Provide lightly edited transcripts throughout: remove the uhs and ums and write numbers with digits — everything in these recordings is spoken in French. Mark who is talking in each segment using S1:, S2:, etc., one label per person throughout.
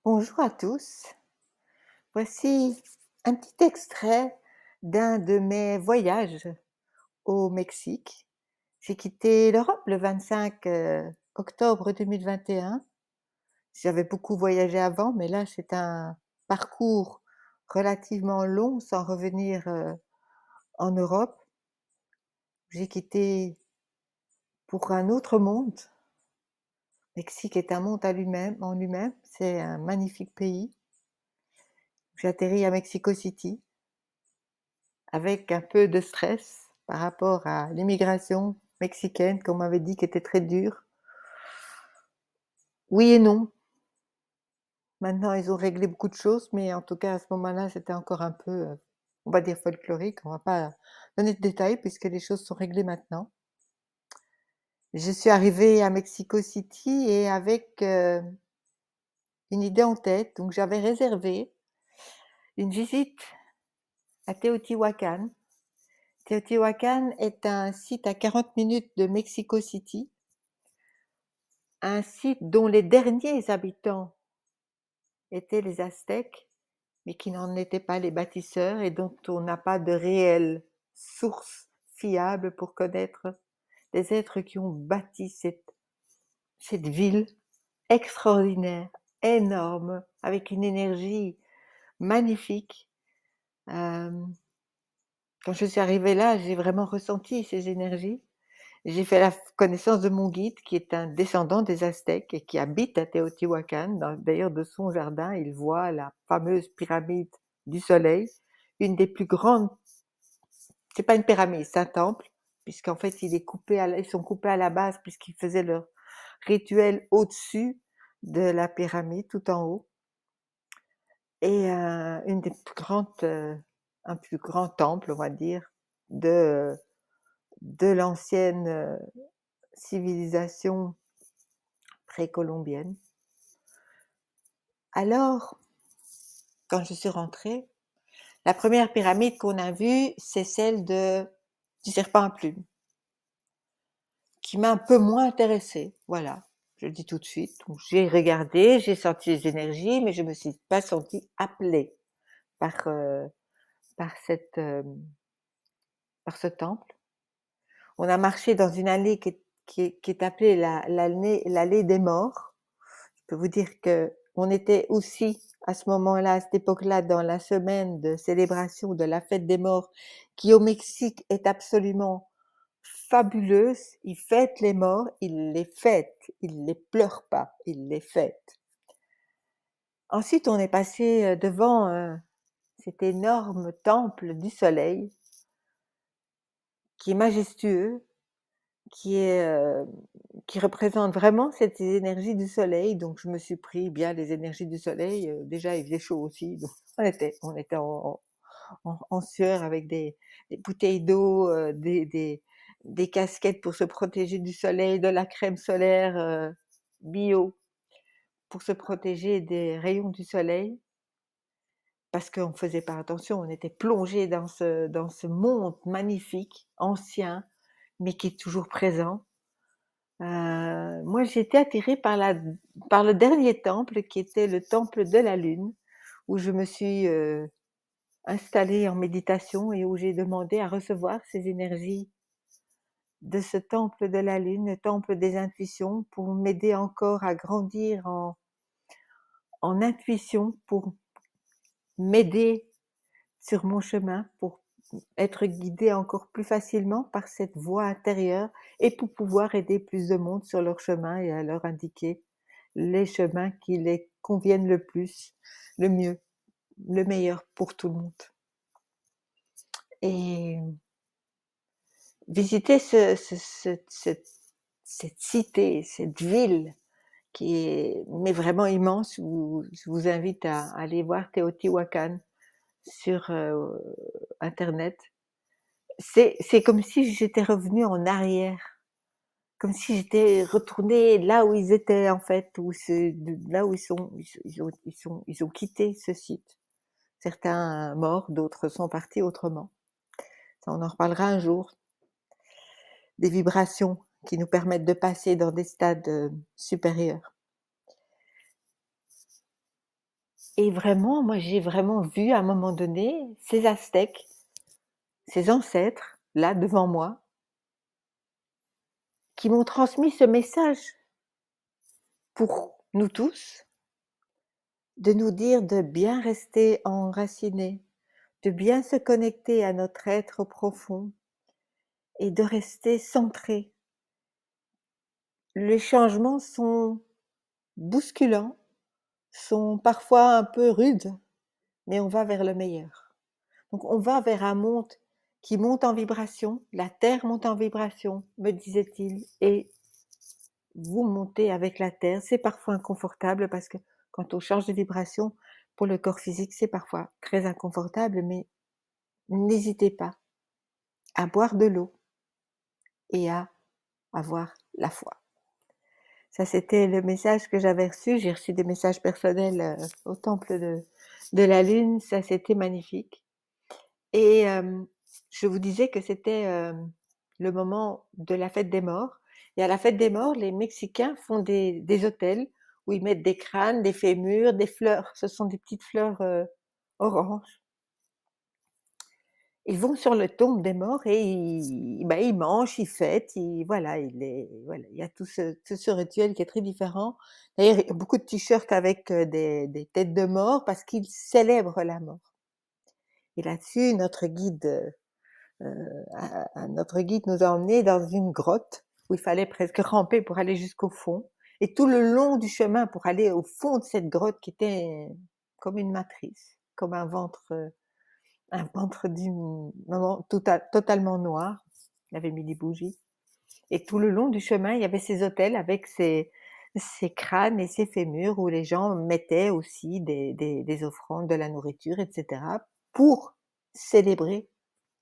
S1: Bonjour à tous. Voici un petit extrait d'un de mes voyages au Mexique. J'ai quitté l'Europe le 25 octobre 2021. J'avais beaucoup voyagé avant, mais là, c'est un parcours relativement long sans revenir en Europe. J'ai quitté pour un autre monde. Le Mexique est un monde en lui-même. C'est un magnifique pays. J'ai atterri à Mexico City. Avec un peu de stress par rapport à l'immigration mexicaine qu'on m'avait dit qu'était très dure. Oui et non. Maintenant, ils ont réglé beaucoup de choses, mais en tout cas, à ce moment-là, c'était encore un peu, on va dire folklorique. On va pas donner de détails puisque les choses sont réglées maintenant. Je suis arrivée à Mexico City et avec, une idée en tête. Donc j'avais réservé une visite à Teotihuacan. Teotihuacan est un site à 40 minutes de Mexico City. Un site dont les derniers habitants étaient les Aztèques, mais qui n'en étaient pas les bâtisseurs et dont on n'a pas de réelle source fiable pour connaître les êtres qui ont bâti cette ville extraordinaire, énorme, avec une énergie magnifique. Hem, Quand je suis arrivée là, j'ai vraiment ressenti ces énergies. J'ai fait la connaissance de mon guide qui est un descendant des Aztèques et qui habite à Teotihuacan. D'ailleurs, de son jardin, il voit la fameuse pyramide du soleil, une des plus grandes. C'est pas une pyramide, c'est un temple, puisqu'en fait, ils sont coupés à la base puisqu'ils faisaient leur rituel au-dessus de la pyramide, tout en haut. Et une des plus grandes, un plus grand temple, on va dire, de, de l'ancienne civilisation précolombienne. Alors, quand je suis rentrée, la première pyramide qu'on a vue, c'est celle du serpent à plumes, qui m'a un peu moins intéressée, voilà, je le dis tout de suite. Donc j'ai regardé, j'ai senti les énergies, mais je me suis pas sentie appelée par, par cette, par ce temple. On a marché dans une allée qui est appelée l'allée des morts. Je peux vous dire qu'on était aussi à ce moment-là, à cette époque-là, dans la semaine de célébration de la fête des morts, qui au Mexique est absolument fabuleuse. Ils fêtent les morts, ils les fêtent, ils les pleurent pas, ils les fêtent. Ensuite, on est passé devant cet énorme temple du soleil, qui est majestueux, qui est, qui représente vraiment cette énergie du soleil. Donc je me suis pris bien les énergies du soleil, déjà il faisait chaud aussi, donc on était en sueur avec des bouteilles d'eau, des casquettes pour se protéger du soleil, de la crème solaire, bio pour se protéger des rayons du soleil. Parce qu'on ne faisait pas attention, on était plongés dans ce monde magnifique, ancien, mais qui est toujours présent. Moi, j'ai été attirée par le dernier temple qui était le temple de la Lune, où je me suis, installée en méditation et où j'ai demandé à recevoir ces énergies de ce temple de la Lune, le temple des intuitions, pour m'aider encore à grandir en intuition, pour m'aider sur mon chemin, pour être guidée encore plus facilement par cette voix intérieure et pour pouvoir aider plus de monde sur leur chemin et à leur indiquer les chemins qui les conviennent le plus, le mieux, le meilleur pour tout le monde. Et visiter cette cité, cette ville qui est mais vraiment immense, où je vous invite à aller voir Teotihuacan sur, internet. C'est comme si j'étais revenue en arrière, comme si j'étais retournée là où ils étaient en fait, là où ils ont quitté ce site. Certains morts, d'autres sont partis autrement. Ça, on en reparlera un jour. Des vibrations qui nous permettent de passer dans des stades, supérieurs. Et vraiment, moi, j'ai vraiment vu à un moment donné ces Aztèques, ces ancêtres, là, devant moi, qui m'ont transmis ce message pour nous tous, de nous dire de bien rester enracinés, de bien se connecter à notre être profond et de rester centré. Les changements sont bousculants, sont parfois un peu rudes, mais on va vers le meilleur. Donc on va vers un monde qui monte en vibration, la Terre monte en vibration, me disait-il, et vous montez avec la Terre. C'est parfois inconfortable parce que quand on change de vibration, pour le corps physique, c'est parfois très inconfortable, mais n'hésitez pas à boire de l'eau et à avoir la foi. Ça, c'était le message que j'avais reçu. J'ai reçu des messages personnels au temple de la Lune. Ça, c'était magnifique. Et je vous disais que c'était le moment de la fête des morts. Et à la fête des morts, les Mexicains font des autels où ils mettent des crânes, des fémurs, des fleurs. Ce sont des petites fleurs oranges. Ils vont sur le tombe des morts et ils mangent, ils fêtent, voilà, il y a tout ce rituel qui est très différent. D'ailleurs, il y a beaucoup de t-shirts avec des têtes de mort parce qu'ils célèbrent la mort. Et là-dessus, notre guide nous a emmenés dans une grotte où il fallait presque ramper pour aller jusqu'au fond. Et tout le long du chemin pour aller au fond de cette grotte qui était comme une matrice, comme un ventre d'une maman totalement noir. Il avait mis des bougies. Et tout le long du chemin, il y avait ces autels avec ces crânes et ces fémurs où les gens mettaient aussi des offrandes, de la nourriture, etc. pour célébrer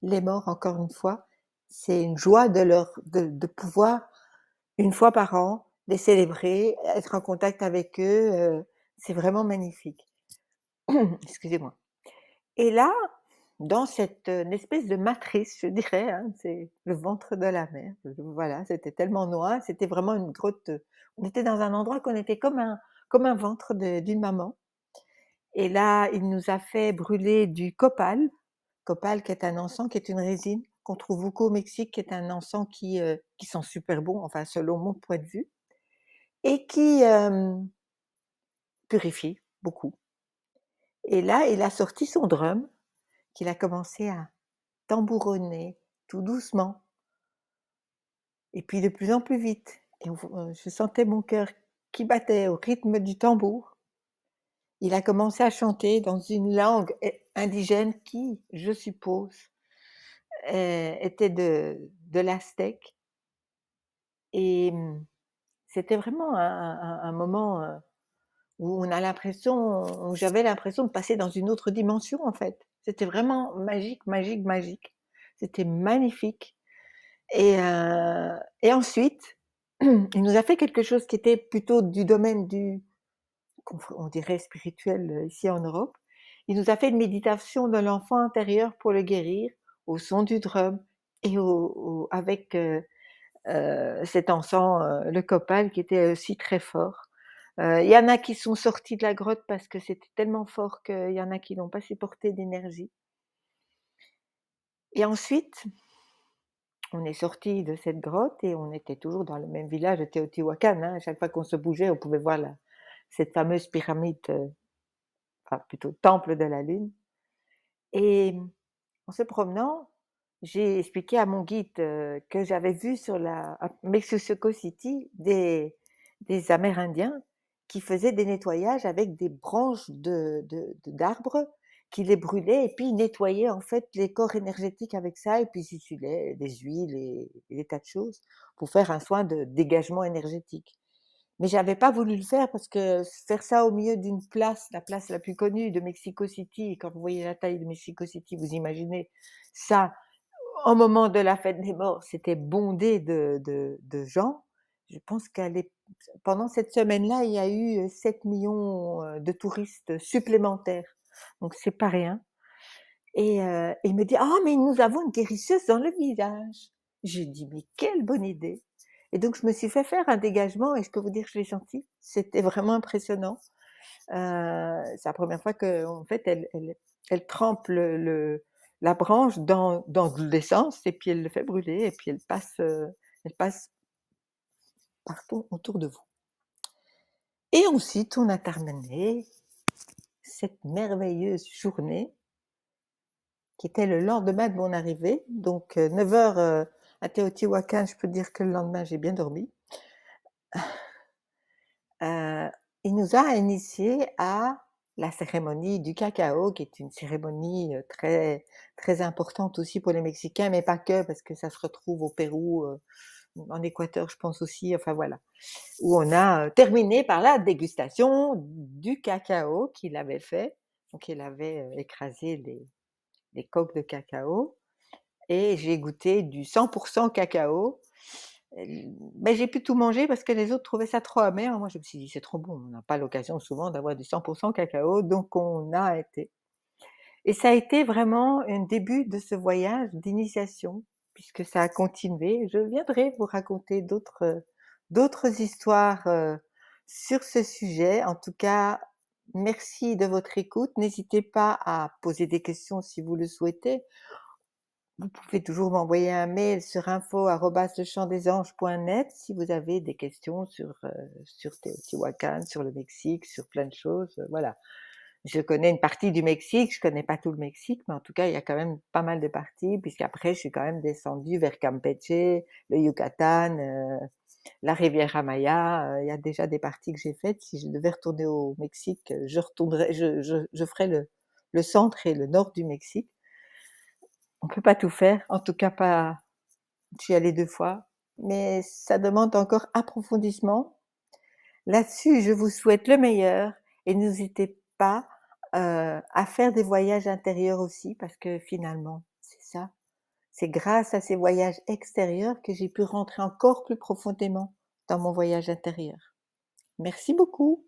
S1: les morts, encore une fois. C'est une joie de pouvoir, une fois par an, les célébrer, être en contact avec eux. C'est vraiment magnifique. Excusez-moi. Et là, dans cette espèce de matrice, je dirais, hein, c'est le ventre de la mer. Voilà, c'était tellement noir, c'était vraiment une grotte. On était dans un endroit qu'on était comme un ventre d'une maman. Et là, il nous a fait brûler du copal. Copal qui est un encens, qui est une résine qu'on trouve beaucoup au Mexique, qui est un encens qui sent super bon, enfin selon mon point de vue, et qui purifie beaucoup. Et là, il a sorti son drum, qu'il a commencé à tambouronner tout doucement, et puis de plus en plus vite. Et je sentais mon cœur qui battait au rythme du tambour. Il a commencé à chanter dans une langue indigène qui, je suppose, était de l'aztèque. Et c'était vraiment un moment où où j'avais l'impression de passer dans une autre dimension, en fait. C'était vraiment magique, magique, magique. C'était magnifique. Et ensuite, il nous a fait quelque chose qui était plutôt du domaine on dirait spirituel, ici en Europe. Il nous a fait une méditation de l'enfant intérieur pour le guérir, au son du drum et avec cet encens, le copal qui était aussi très fort. Il y en a qui sont sortis de la grotte parce que c'était tellement fort qu'il y en a qui n'ont pas supporté d'énergie. Et ensuite, on est sortis de cette grotte et on était toujours dans le même village de Teotihuacan, hein. À chaque fois qu'on se bougeait, on pouvait voir cette fameuse pyramide, enfin plutôt temple de la Lune. Et en se promenant, j'ai expliqué à mon guide que j'avais vu à Mexico City des Amérindiens qui faisaient des nettoyages avec des branches d'arbres qui les brûlaient et puis ils nettoyaient en fait les corps énergétiques avec ça et puis ils utilisaient des huiles et des tas de choses pour faire un soin de dégagement énergétique. Mais j'avais pas voulu le faire parce que faire ça au milieu d'une place, la place la plus connue de Mexico City, quand vous voyez la taille de Mexico City, vous imaginez ça, au moment de la fête des morts, c'était bondé de gens. Je pense pendant cette semaine-là, il y a eu 7 millions de touristes supplémentaires. Donc c'est pas rien. Et il me dit: «Ah mais nous avons une guérisseuse dans le village». J'ai dit: «Mais quelle bonne idée!» Et donc je me suis fait faire un dégagement et je peux vous dire que je l'ai senti. C'était vraiment impressionnant. C'est la première fois qu'en fait elle trempe la branche dans de l'essence et puis elle le fait brûler et puis elle passe partout autour de vous. Et ensuite on a terminé cette merveilleuse journée qui était le lendemain de mon arrivée, donc 9 heures, à Teotihuacan. Je peux dire que le lendemain j'ai bien dormi. Heu, il nous a initiés à la cérémonie du cacao, qui est une cérémonie, très très importante aussi pour les Mexicains, mais pas que, parce que ça se retrouve au Pérou, en Équateur, je pense aussi, enfin voilà. Où on a, terminé par la dégustation du cacao qu'il avait fait. Donc il avait, écrasé les coques de cacao et j'ai goûté du 100 cacao. Mais j'ai pu tout manger parce que les autres trouvaient ça trop amer. Moi, je me suis dit: «C'est trop bon, on n'a pas l'occasion souvent d'avoir du 100 cacao», donc on a été et ça a été vraiment un début de ce voyage d'initiation, puisque ça a continué. Je viendrai vous raconter d'autres histoires, sur ce sujet. En tout cas, merci de votre écoute. N'hésitez pas à poser des questions si vous le souhaitez. Vous pouvez toujours m'envoyer un mail sur info@lechampdesanges.net si vous avez des questions sur Teotihuacan, sur le Mexique, sur plein de choses, voilà. Je connais une partie du Mexique, je connais pas tout le Mexique, mais en tout cas, il y a quand même pas mal de parties, puisqu'après je suis quand même descendue vers Campeche, le Yucatan, la Riviera Maya, il y a déjà des parties que j'ai faites. Si je devais retourner au Mexique, je retournerais je ferais le centre et le nord du Mexique. On peut pas tout faire, en tout cas pas. Je suis allée 2 fois, mais ça demande encore approfondissement. Là-dessus, je vous souhaite le meilleur et n'hésitez pas, à faire des voyages intérieurs aussi parce que finalement, c'est ça, c'est grâce à ces voyages extérieurs que j'ai pu rentrer encore plus profondément dans mon voyage intérieur. Merci beaucoup.